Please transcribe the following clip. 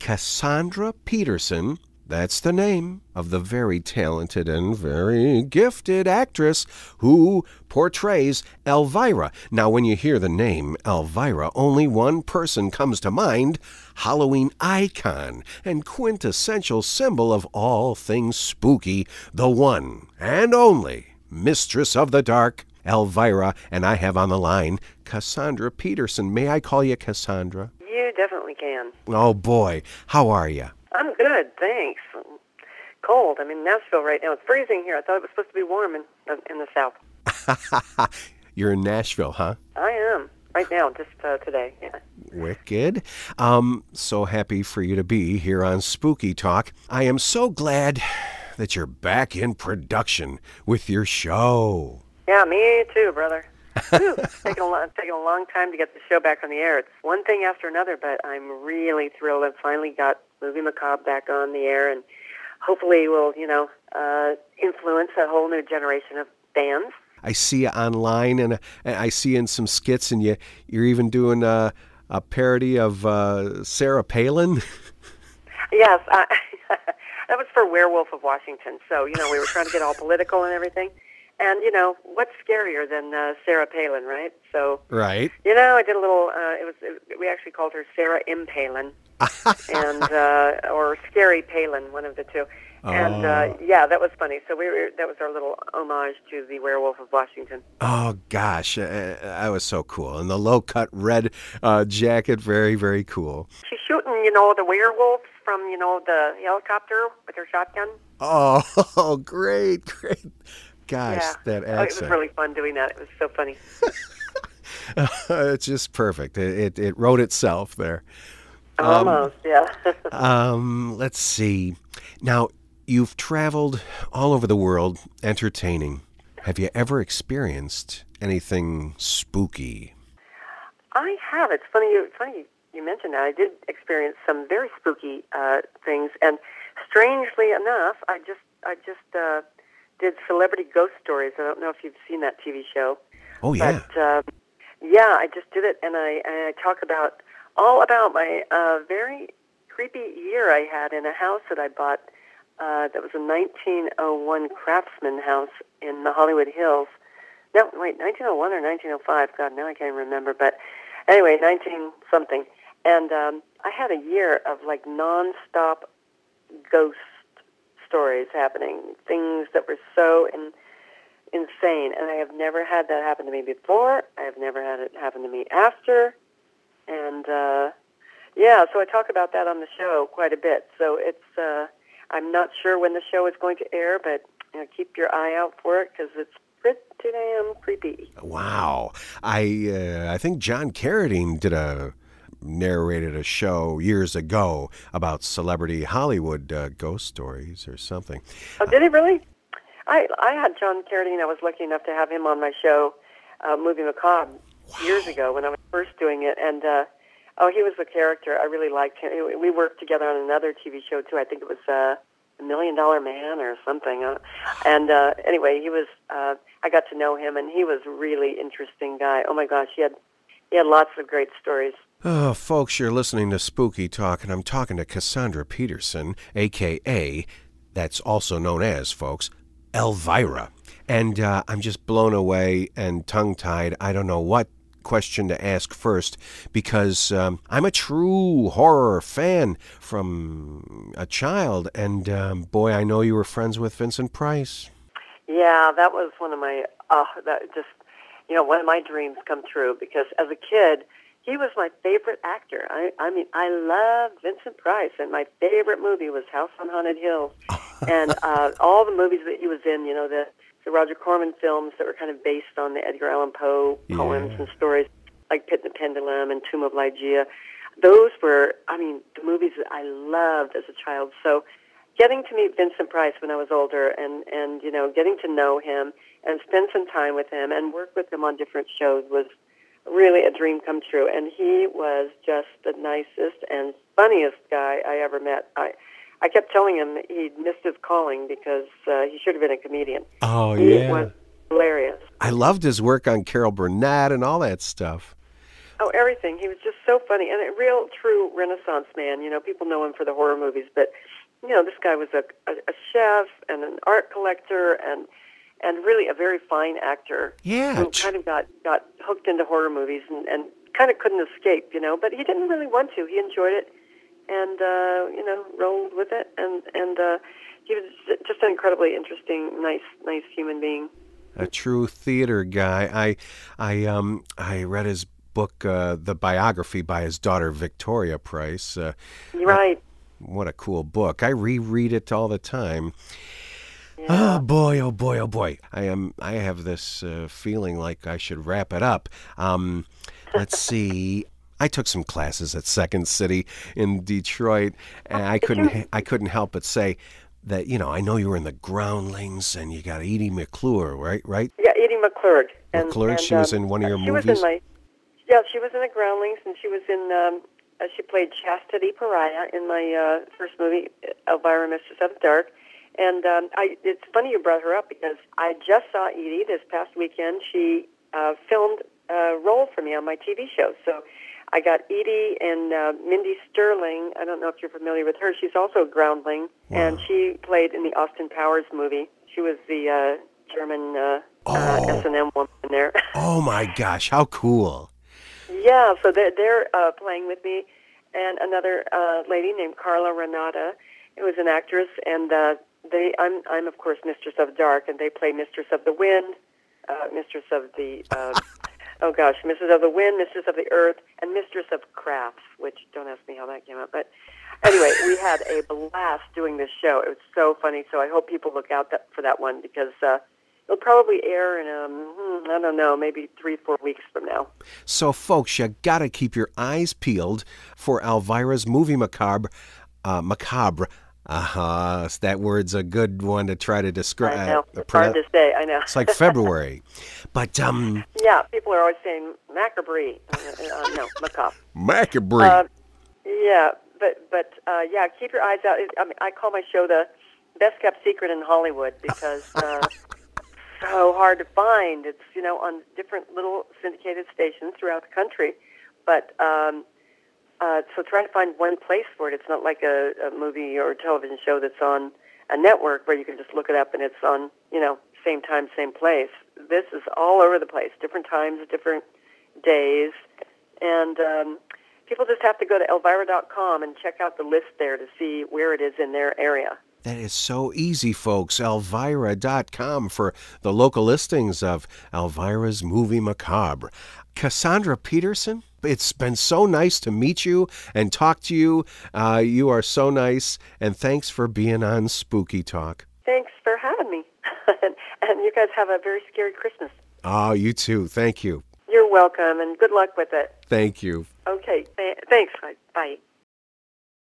Cassandra Peterson, that's the name of the very talented and very gifted actress who portrays Elvira. Now, when you hear the name Elvira, only one person comes to mind: Halloween icon and quintessential symbol of all things spooky, the one and only Mistress of the Dark, Elvira. And I have on the line Cassandra Peterson. May I call you Cassandra? You definitely can. Oh, boy. How are you? I'm good, thanks. Cold. I'm in Nashville right now. It's freezing here. I thought it was supposed to be warm in the South. You're in Nashville, huh? I am. Right now, just today. Yeah. Wicked. So happy for you to be here on Spooky Talk. I am so glad that you're back in production with your show. Yeah, me too, brother. It's taken a long time to get the show back on the air. It's one thing after another, but I'm really thrilled I finally got Movie Macabre back on the air, and hopefully will, influence a whole new generation of fans. I see you online, and I see you in some skits, and you're even doing a parody of Sarah Palin. Yes, that was for Werewolf of Washington. So, we were trying to get all political and everything. And, what's scarier than Sarah Palin, right? So, right. I did a little, we actually called her Sarah Impalin, and, or Scary Palin, one of the two. And, that was funny. So that was our little homage to the Werewolf of Washington. Oh, gosh, that was so cool. And the low-cut red jacket, very, very cool. She's shooting, the werewolves from, the helicopter with her shotgun. Oh, great. Gosh, yeah. That accent. It was really fun doing that. It was so funny. It's just perfect. It wrote itself there. Almost, yeah. Let's see. Now, you've traveled all over the world entertaining. Have you ever experienced anything spooky? I have. It's funny you mentioned that. I did experience some very spooky things, and strangely enough, I just did Celebrity Ghost Stories. I don't know if you've seen that TV show. Oh, yeah. But, I just did it, and I talk all about my very creepy year I had in a house that I bought that was a 1901 craftsman house in the Hollywood Hills. No, wait, 1901 or 1905? God, now I can't remember. But anyway, 19-something. And I had a year of, non-stop ghost stories happening, things that were so insane. And I have never had that happen to me before. I have never had it happen to me after. And, so I talk about that on the show quite a bit. So it's, I'm not sure when the show is going to air, but keep your eye out for it because it's pretty damn creepy. Wow. I think John Carradine narrated a show years ago about celebrity Hollywood ghost stories or something. Oh, did he really? I had John Carradine. I was lucky enough to have him on my show, Movie Macabre, years ago when I was first doing it. And, he was a character. I really liked him. We worked together on another TV show, too. I think it was $1 Million Man or something. Anyway, he was, I got to know him, and he was a really interesting guy. Oh, my gosh, he had lots of great stories. Oh, folks, you're listening to Spooky Talk, and I'm talking to Cassandra Peterson, a.k.a., that's also known as, folks, Elvira. And I'm just blown away and tongue-tied. I don't know what question to ask first, because I'm a true horror fan from a child, and boy, I know you were friends with Vincent Price. Yeah, that was one of my, one of my dreams come true, because as a kid, he was my favorite actor. I mean, I loved Vincent Price, and my favorite movie was House on Haunted Hills. And all the movies that he was in, the Roger Corman films that were kind of based on the Edgar Allan Poe poems and stories, like Pit and the Pendulum and Tomb of Lygia. Those were, the movies that I loved as a child. So getting to meet Vincent Price when I was older and getting to know him and spend some time with him and work with him on different shows was really a dream come true. And he was just the nicest and funniest guy I ever met. I kept telling him he'd missed his calling because he should have been a comedian. Oh, he was hilarious. I loved his work on Carol Burnett and all that stuff. Oh, everything. He was just so funny and a real, true Renaissance man. You know, people know him for the horror movies, but you know, this guy was a chef and an art collector and really a very fine actor. Yeah. Who kind of got hooked into horror movies and kind of couldn't escape. You know, but he didn't really want to. He enjoyed it and you know, rolled with it and he was just an incredibly interesting, nice human being. A true theater guy. I read his book, the biography by his daughter Victoria Price. Right. What a cool book! I reread it all the time. Yeah. Oh boy! Oh boy! Oh boy! I have this feeling like I should wrap it up. Let's see. I took some classes at Second City in Detroit, and I couldn't help but say that, you know, I know you were in the Groundlings and you got Edie McClure, right? Yeah, Edie McClure. McClure, she was in one of your movies? She was in the Groundlings, and she was in, she played Chastity Pariah in my first movie, Elvira, Mistress of the Dark. And it's funny you brought her up because I just saw Edie this past weekend. She filmed a role for me on my TV show. So I got Edie and Mindy Sterling. I don't know if you're familiar with her. She's also a Groundling, and she played in the Austin Powers movie. She was the German S&M woman there. Oh my gosh, how cool! Yeah, so they're playing with me, and another lady named Carla Renata, who is an actress, and I'm of course Mistress of the Dark, and they play Mistress of the Wind, Mistress of the oh gosh, Mistress of the Wind, Mistress of the Earth, and Mistress of Crafts, which don't ask me how that came out. But anyway, we had a blast doing this show. It was so funny. So I hope people look out for that one because it'll probably air in, I don't know, maybe 3-4 weeks from now. So folks, you got to keep your eyes peeled for Elvira's Movie Macabre. Macabre. That word's a good one to try to describe. I know. It's hard to say. I know. It's like February. But, yeah, people are always saying Macabre. No, Macabre. Macabre. Yeah, but yeah, keep your eyes out. I mean, I call my show the best kept secret in Hollywood because so hard to find. It's, you know, on different little syndicated stations throughout the country. But so try to find one place for it. It's not like a movie or a television show that's on a network where you can just look it up and it's on, you know, same time, same place. This is all over the place, different times, different days. And people just have to go to Elvira.com and check out the list there to see where it is in their area. That is so easy, folks. Elvira.com for the local listings of Elvira's Movie Macabre. Cassandra Peterson, it's been so nice to meet you and talk to you. You are so nice, and thanks for being on Spooky Talk. Thanks for having me. And you guys have a very scary Christmas. Oh, you too. Thank you. You're welcome, and good luck with it. Thank you. Okay, thanks. Bye.